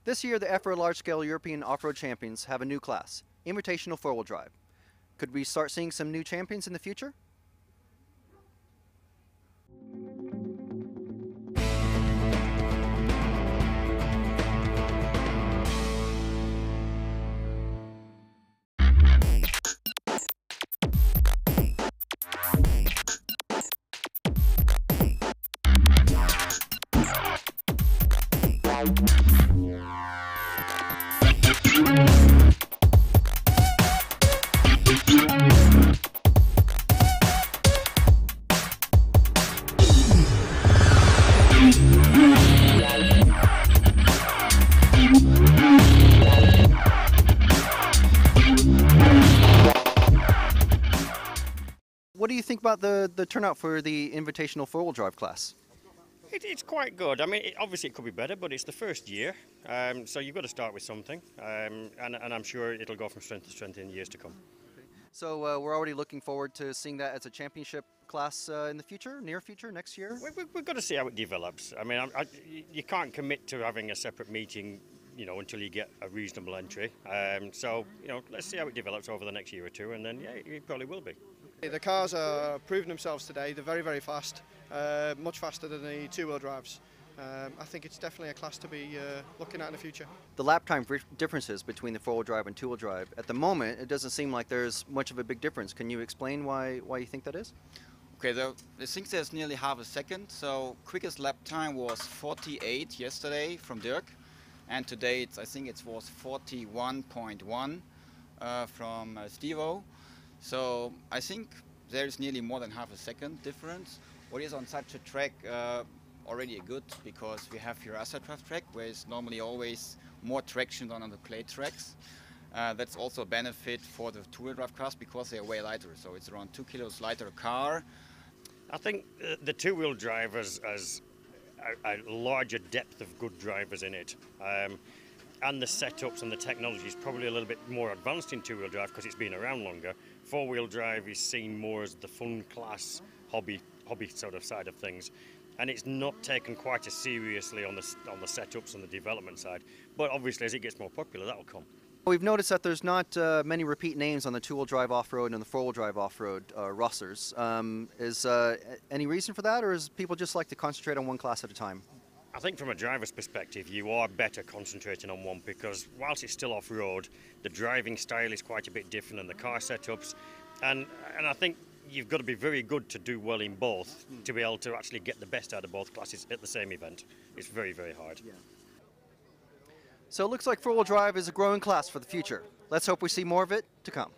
This year, the EFRA Large-Scale European Off-Road Champions have a new class, Invitational Four-Wheel Drive. Could we start seeing some new champions in the future? What do you think about the turnout for the Invitational Four-Wheel Drive class? It's quite good. I mean, obviously it could be better, but it's the first year, so you've got to start with something, and I'm sure it'll go from strength to strength in years to come. So we're already looking forward to seeing that as a championship class in the future, near future, next year? We've got to see how it develops. I mean, you can't commit to having a separate meeting, until you get a reasonable entry. So, let's see how it develops over the next year or two, and then, yeah, it probably will be. The cars are proving themselves today. They're very, very fast, much faster than the two-wheel drives. I think it's definitely a class to be looking at in the future. The lap time differences between the four-wheel drive and two-wheel drive, at the moment, it doesn't seem like there's much of a big difference. Can you explain why you think that is? Okay, I think there's nearly half a second. So quickest lap time was 48 yesterday from Dirk, and today I think it was 41.1 from Stevo. So I think there is nearly more than half a second difference. What is on such a track already good, because we have your AstroTurf track where it's normally always more traction than on the clay tracks. That's also a benefit for the two-wheel drive cars because they are way lighter. So it's around 2 kilos lighter car. I think the two-wheel drive has a larger depth of good drivers in it. And the setups and the technology is probably a little bit more advanced in two-wheel drive because it's been around longer. Four-wheel drive is seen more as the fun class hobby sort of side of things, and it's not taken quite as seriously on the setups and the development side. But obviously, as it gets more popular, that'll come. We've noticed that there's not many repeat names on the two-wheel drive off-road and the four-wheel drive off-road rosters. Is any reason for that, or is people just like to concentrate on one class at a time? I think from a driver's perspective, you are better concentrating on one because whilst it's still off-road, the driving style is quite a bit different and the car setups. And I think you've got to be very good to do well in both to be able to actually get the best out of both classes at the same event. It's very, very hard. Yeah. So it looks like four-wheel drive is a growing class for the future. Let's hope we see more of it to come.